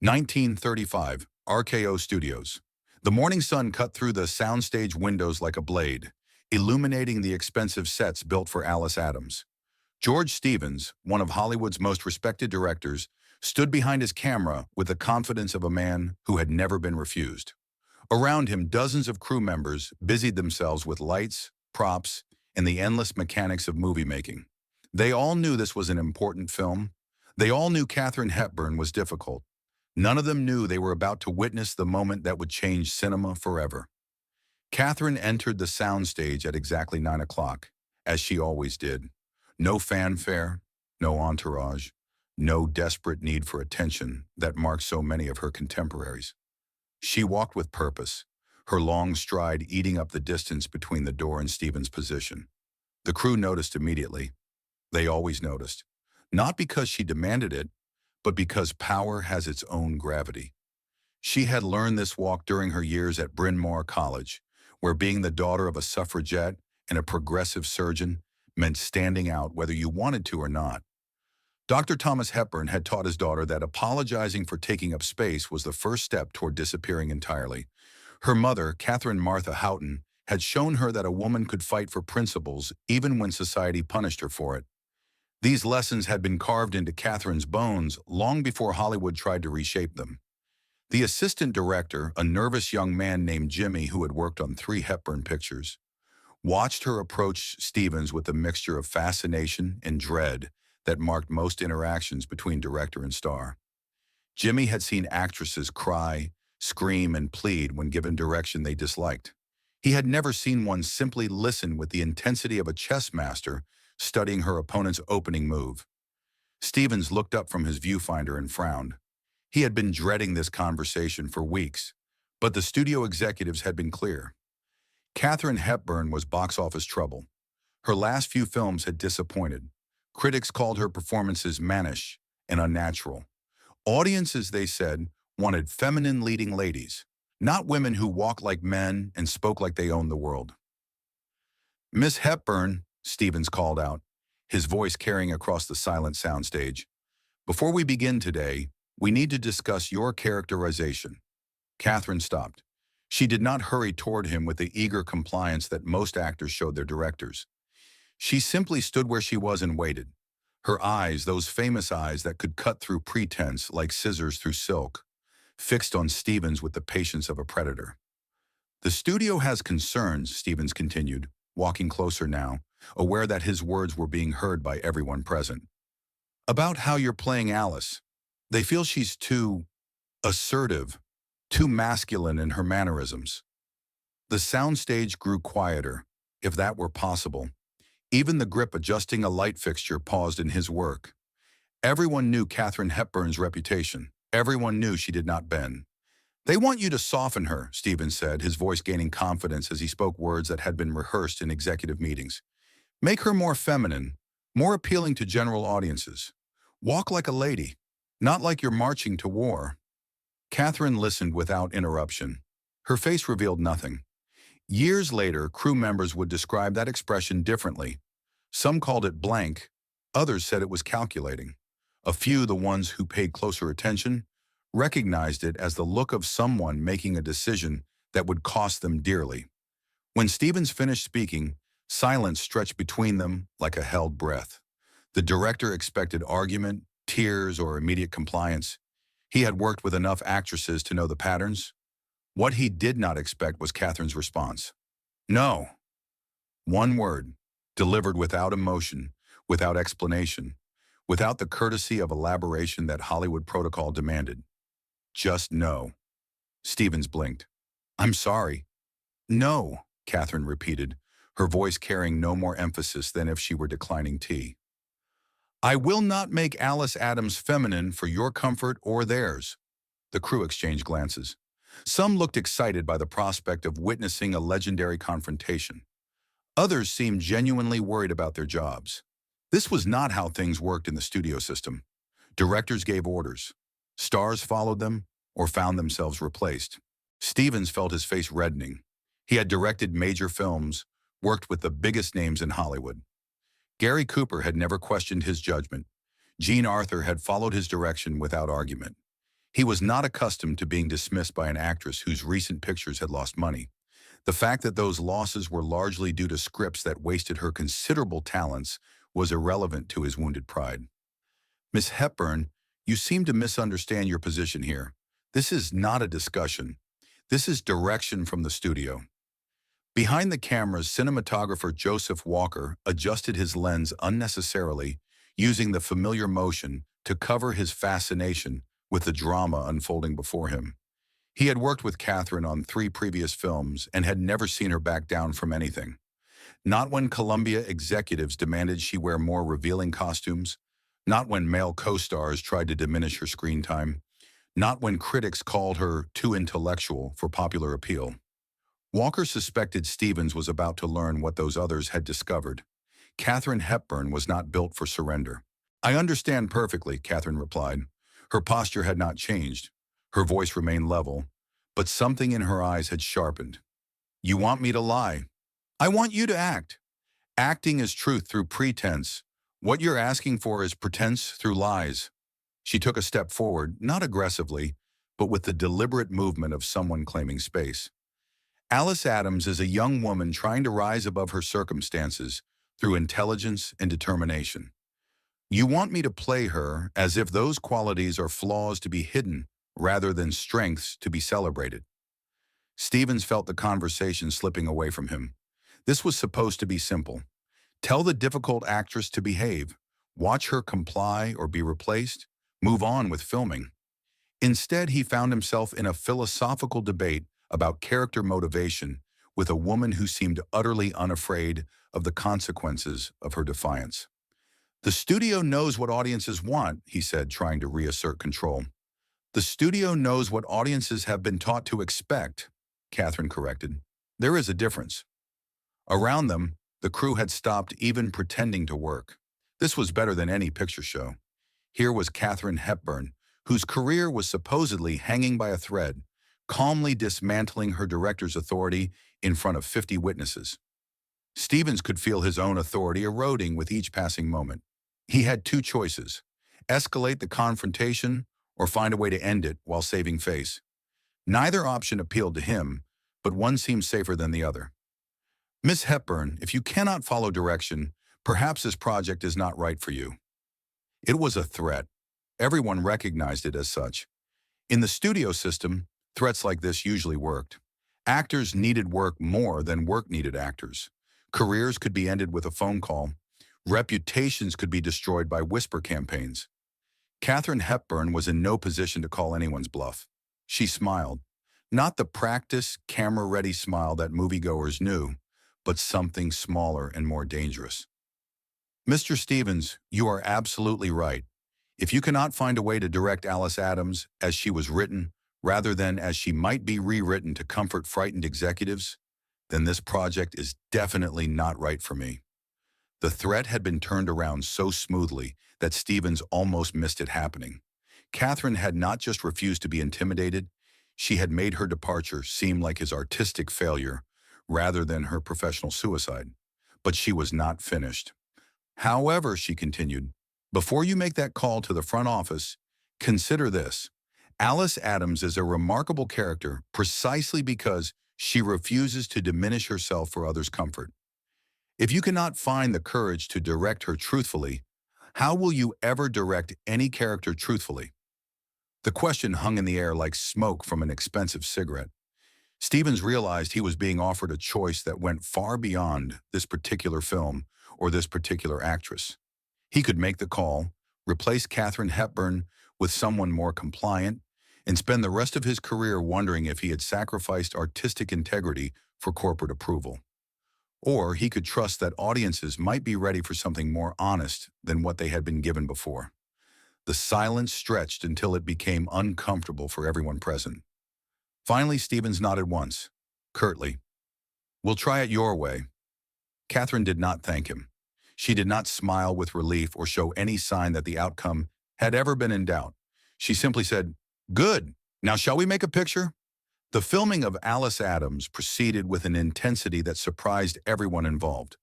1935, RKO Studios. The morning sun cut through the soundstage windows like a blade, illuminating the expensive sets built for Alice Adams. George Stevens, one of Hollywood's most respected directors, stood behind his camera with the confidence of a man who had never been refused. Around him, dozens of crew members busied themselves with lights, props, and the endless mechanics of movie making. They all knew this was an important film. They all knew Katharine Hepburn was difficult. None of them knew they were about to witness the moment that would change cinema forever. Katharine entered the soundstage at exactly 9 o'clock, as she always did. No fanfare, no entourage, no desperate need for attention that marked so many of her contemporaries. She walked with purpose, her long stride eating up the distance between the door and Stephen's position. The crew noticed immediately. They always noticed. Not because she demanded it, but because power has its own gravity. She had learned this walk during her years at Bryn Mawr College, where being the daughter of a suffragette and a progressive surgeon meant standing out whether you wanted to or not. Dr. Thomas Hepburn had taught his daughter that apologizing for taking up space was the first step toward disappearing entirely. Her mother, Catherine Martha Houghton, had shown her that a woman could fight for principles even when society punished her for it. These lessons had been carved into Catherine's bones long before Hollywood tried to reshape them. The assistant director, a nervous young man named Jimmy who had worked on 3 Hepburn pictures, watched her approach Stevens with a mixture of fascination and dread that marked most interactions between director and star. Jimmy had seen actresses cry, scream, and plead when given direction they disliked. He had never seen one simply listen with the intensity of a chess master studying her opponent's opening move. Stevens looked up from his viewfinder and frowned. He had been dreading this conversation for weeks, but the studio executives had been clear. Katharine Hepburn was box office trouble. Her last few films had disappointed. Critics called her performances mannish and unnatural. Audiences, they said, wanted feminine leading ladies, not women who walked like men and spoke like they owned the world. "Miss Hepburn," Stevens called out, his voice carrying across the silent soundstage. "Before we begin today, we need to discuss your characterization." Katharine stopped. She did not hurry toward him with the eager compliance that most actors showed their directors. She simply stood where she was and waited. Her eyes, those famous eyes that could cut through pretense like scissors through silk, fixed on Stevens with the patience of a predator. "The studio has concerns," Stevens continued, walking closer now, aware that his words were being heard by everyone present. "About how you're playing Alice. They feel she's too assertive, too masculine in her mannerisms." The soundstage grew quieter, if that were possible. Even the grip adjusting a light fixture paused in his work. Everyone knew Katharine Hepburn's reputation. Everyone knew she did not bend. "They want you to soften her," Stevens said, his voice gaining confidence as he spoke words that had been rehearsed in executive meetings. "Make her more feminine, more appealing to general audiences. Walk like a lady, not like you're marching to war." Katharine listened without interruption. Her face revealed nothing. Years later, crew members would describe that expression differently. Some called it blank, others said it was calculating. A few, the ones who paid closer attention, recognized it as the look of someone making a decision that would cost them dearly. When Stevens finished speaking, silence stretched between them like a held breath. The director expected argument, tears, or immediate compliance. He had worked with enough actresses to know the patterns. What he did not expect was Katharine's response. "No." One word, delivered without emotion, without explanation, without the courtesy of elaboration that Hollywood protocol demanded. Just no. Stevens blinked. "I'm sorry." "No," Katharine repeated, her voice carrying no more emphasis than if she were declining tea. "I will not make Alice Adams feminine for your comfort or theirs." The crew exchanged glances. Some looked excited by the prospect of witnessing a legendary confrontation. Others seemed genuinely worried about their jobs. This was not how things worked in the studio system. Directors gave orders. Stars followed them or found themselves replaced. Stevens felt his face reddening. He had directed major films, worked with the biggest names in Hollywood. Gary Cooper had never questioned his judgment. Jean Arthur had followed his direction without argument. He was not accustomed to being dismissed by an actress whose recent pictures had lost money. The fact that those losses were largely due to scripts that wasted her considerable talents was irrelevant to his wounded pride. Miss Hepburn, you seem to misunderstand your position here. This is not a discussion. This is direction from the studio. Behind the cameras, cinematographer Joseph Walker adjusted his lens unnecessarily, using the familiar motion to cover his fascination with the drama unfolding before him. He had worked with Katharine on 3 previous films and had never seen her back down from anything. Not when Columbia executives demanded she wear more revealing costumes, not when male co-stars tried to diminish her screen time, not when critics called her too intellectual for popular appeal. Walker suspected Stevens was about to learn what those others had discovered. Katharine Hepburn was not built for surrender. "I understand perfectly," Katharine replied. Her posture had not changed. Her voice remained level, but something in her eyes had sharpened. "You want me to lie. I want you to act. Acting is truth through pretense. What you're asking for is pretense through lies." She took a step forward, not aggressively, but with the deliberate movement of someone claiming space. Alice Adams is a young woman trying to rise above her circumstances through intelligence and determination. You want me to play her as if those qualities are flaws to be hidden rather than strengths to be celebrated. Stevens felt the conversation slipping away from him. This was supposed to be simple. Tell the difficult actress to behave, watch her comply or be replaced, move on with filming. Instead, he found himself in a philosophical debate about character motivation with a woman who seemed utterly unafraid of the consequences of her defiance. "The studio knows what audiences want," he said, trying to reassert control. "The studio knows what audiences have been taught to expect," Katharine corrected. "There is a difference." Around them, the crew had stopped even pretending to work. This was better than any picture show. Here was Katharine Hepburn, whose career was supposedly hanging by a thread, calmly dismantling her director's authority in front of 50 witnesses. Stevens could feel his own authority eroding with each passing moment. He had 2 choices: escalate the confrontation or find a way to end it while saving face. Neither option appealed to him, but one seemed safer than the other. "Miss Hepburn, if you cannot follow direction, perhaps this project is not right for you." It was a threat. Everyone recognized it as such. In the studio system, threats like this usually worked. Actors needed work more than work needed actors. Careers could be ended with a phone call. Reputations could be destroyed by whisper campaigns. Katharine Hepburn was in no position to call anyone's bluff. She smiled. Not the practiced, camera-ready smile that moviegoers knew, but something smaller and more dangerous. "Mr. Stevens, you are absolutely right. If you cannot find a way to direct Alice Adams as she was written, rather than as she might be rewritten to comfort frightened executives, then this project is definitely not right for me." The threat had been turned around so smoothly that Stevens almost missed it happening. Katharine had not just refused to be intimidated, she had made her departure seem like his artistic failure rather than her professional suicide. But she was not finished. "However," she continued, "before you make that call to the front office, consider this. Alice Adams is a remarkable character precisely because she refuses to diminish herself for others' comfort. If you cannot find the courage to direct her truthfully, how will you ever direct any character truthfully?" The question hung in the air like smoke from an expensive cigarette. Stevens realized he was being offered a choice that went far beyond this particular film or this particular actress. He could make the call, replace Katharine Hepburn with someone more compliant, and spend the rest of his career wondering if he had sacrificed artistic integrity for corporate approval. Or he could trust that audiences might be ready for something more honest than what they had been given before. The silence stretched until it became uncomfortable for everyone present. Finally, Stevens nodded once, curtly. "We'll try it your way." Katharine did not thank him. She did not smile with relief or show any sign that the outcome had ever been in doubt. She simply said, "Good. Now shall we make a picture?" The filming of Alice Adams proceeded with an intensity that surprised everyone involved.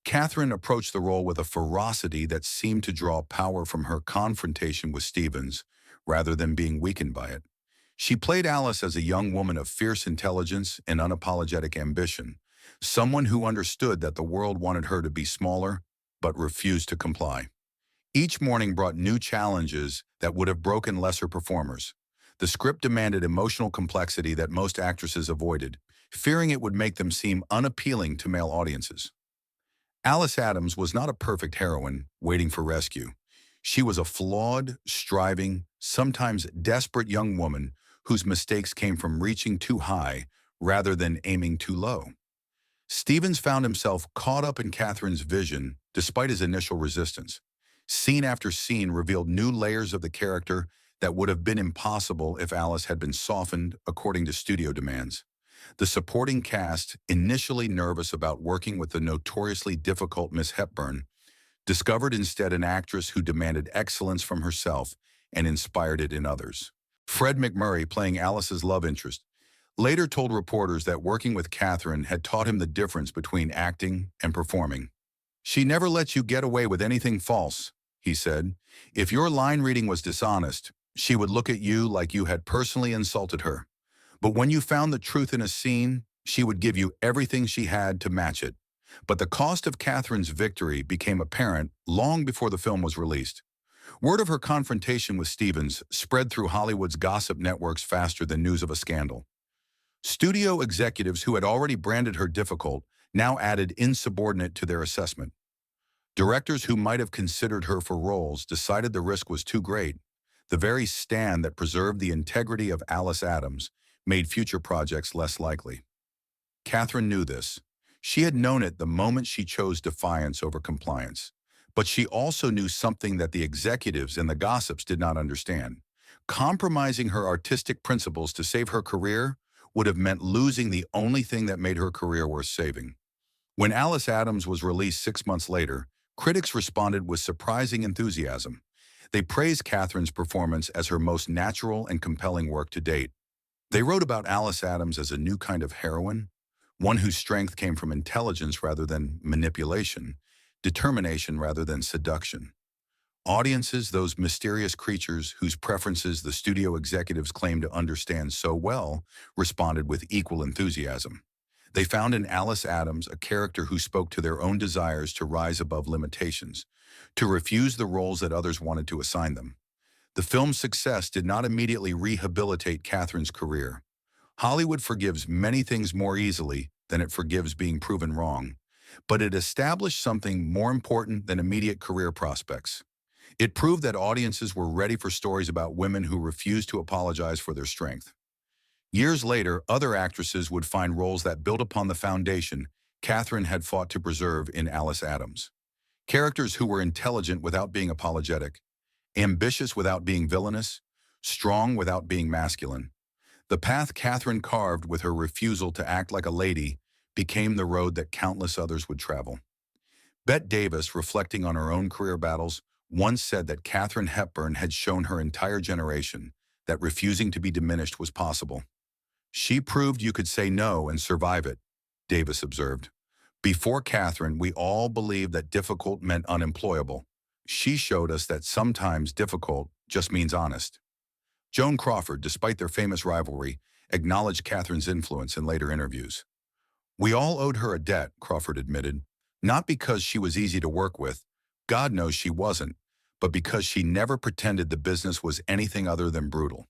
Katharine approached the role with a ferocity that seemed to draw power from her confrontation with Stevens, rather than being weakened by it. She played Alice as a young woman of fierce intelligence and unapologetic ambition, someone who understood that the world wanted her to be smaller, but refused to comply. Each morning brought new challenges that would have broken lesser performers. The script demanded emotional complexity that most actresses avoided, fearing it would make them seem unappealing to male audiences. Alice Adams was not a perfect heroine waiting for rescue. She was a flawed, striving, sometimes desperate young woman whose mistakes came from reaching too high rather than aiming too low. Stevens found himself caught up in Katharine's vision despite his initial resistance. Scene after scene revealed new layers of the character that would have been impossible if Alice had been softened according to studio demands. The supporting cast, initially nervous about working with the notoriously difficult Miss Hepburn, discovered instead an actress who demanded excellence from herself and inspired it in others. Fred McMurray, playing Alice's love interest, later told reporters that working with Katharine had taught him the difference between acting and performing. "She never lets you get away with anything false," he said. "If your line reading was dishonest, she would look at you like you had personally insulted her. But when you found the truth in a scene, she would give you everything she had to match it." But the cost of Katharine's victory became apparent long before the film was released. Word of her confrontation with Stevens spread through Hollywood's gossip networks faster than news of a scandal. Studio executives who had already branded her difficult now added insubordinate to their assessment. Directors who might have considered her for roles decided the risk was too great. The very stand that preserved the integrity of Alice Adams made future projects less likely. Katharine knew this. She had known it the moment she chose defiance over compliance. But she also knew something that the executives and the gossips did not understand. Compromising her artistic principles to save her career would have meant losing the only thing that made her career worth saving. When Alice Adams was released 6 months later, critics responded with surprising enthusiasm. They praised Katharine's performance as her most natural and compelling work to date. They wrote about Alice Adams as a new kind of heroine, one whose strength came from intelligence rather than manipulation, determination rather than seduction. Audiences, those mysterious creatures whose preferences the studio executives claimed to understand so well, responded with equal enthusiasm. They found in Alice Adams a character who spoke to their own desires to rise above limitations, to refuse the roles that others wanted to assign them. The film's success did not immediately rehabilitate Katharine's career. Hollywood forgives many things more easily than it forgives being proven wrong, but it established something more important than immediate career prospects. It proved that audiences were ready for stories about women who refused to apologize for their strength. Years later, other actresses would find roles that built upon the foundation Katharine had fought to preserve in Alice Adams. Characters who were intelligent without being apologetic, ambitious without being villainous, strong without being masculine. The path Katharine carved with her refusal to act like a lady became the road that countless others would travel. Bette Davis, reflecting on her own career battles, once said that Katharine Hepburn had shown her entire generation that refusing to be diminished was possible. "She proved you could say no and survive it," Davis observed. "Before Katharine, we all believed that difficult meant unemployable. She showed us that sometimes difficult just means honest." Joan Crawford, despite their famous rivalry, acknowledged Katharine's influence in later interviews. "We all owed her a debt," Crawford admitted, "not because she was easy to work with, God knows she wasn't, but because she never pretended the business was anything other than brutal.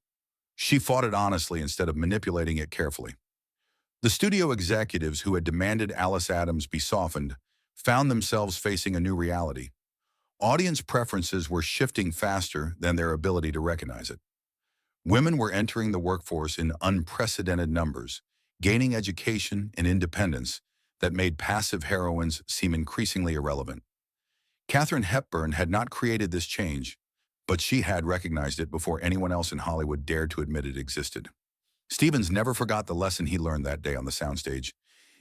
She fought it honestly instead of manipulating it carefully." The studio executives who had demanded Alice Adams be softened found themselves facing a new reality. Audience preferences were shifting faster than their ability to recognize it. Women were entering the workforce in unprecedented numbers, gaining education and independence that made passive heroines seem increasingly irrelevant. Katharine Hepburn had not created this change, but she had recognized it before anyone else in Hollywood dared to admit it existed. Stevens never forgot the lesson he learned that day on the soundstage.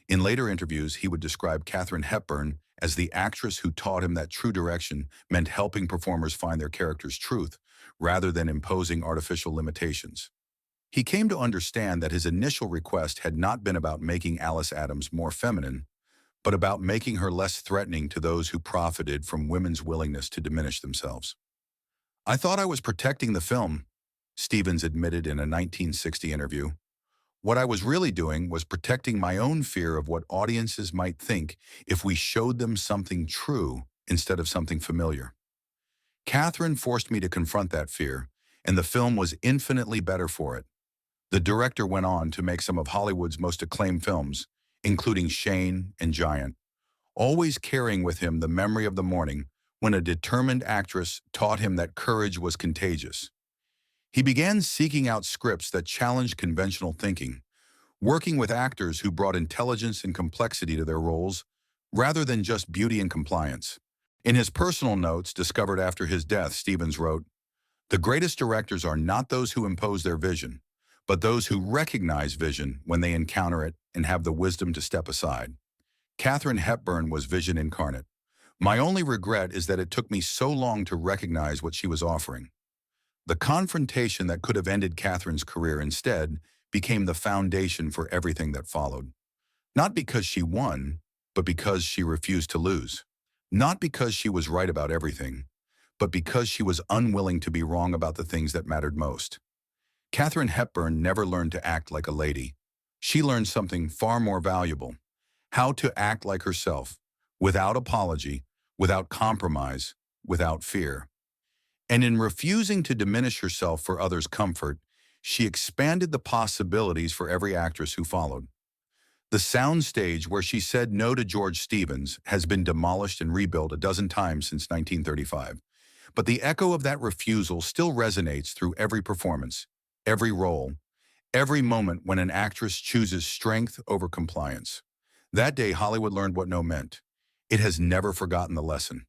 In later interviews, he would describe Katharine Hepburn as the actress who taught him that true direction meant helping performers find their character's truth, rather than imposing artificial limitations. He came to understand that his initial request had not been about making Alice Adams more feminine, but about making her less threatening to those who profited from women's willingness to diminish themselves. "I thought I was protecting the film," Stevens admitted in a 1960 interview. What I was really doing was protecting my own fear of what audiences might think if we showed them something true instead of something familiar. Katharine forced me to confront that fear, and the film was infinitely better for it. The director went on to make some of Hollywood's most acclaimed films, including Shane and Giant, always carrying with him the memory of the morning when a determined actress taught him that courage was contagious. He began seeking out scripts that challenged conventional thinking, working with actors who brought intelligence and complexity to their roles rather than just beauty and compliance. In his personal notes discovered after his death, Stevens wrote, "The greatest directors are not those who impose their vision, but those who recognize vision when they encounter it and have the wisdom to step aside." Katharine Hepburn was vision incarnate. My only regret is that it took me so long to recognize what she was offering. The confrontation that could have ended Katharine's career instead became the foundation for everything that followed. Not because she won, but because she refused to lose. Not because she was right about everything, but because she was unwilling to be wrong about the things that mattered most. Katharine Hepburn never learned to act like a lady. She learned something far more valuable: how to act like herself, without apology, without compromise, without fear. And in refusing to diminish herself for others' comfort, she expanded the possibilities for every actress who followed. The soundstage where she said no to George Stevens has been demolished and rebuilt a dozen times since 1935. But the echo of that refusal still resonates through every performance, every role, every moment when an actress chooses strength over compliance. That day, Hollywood learned what no meant. It has never forgotten the lesson.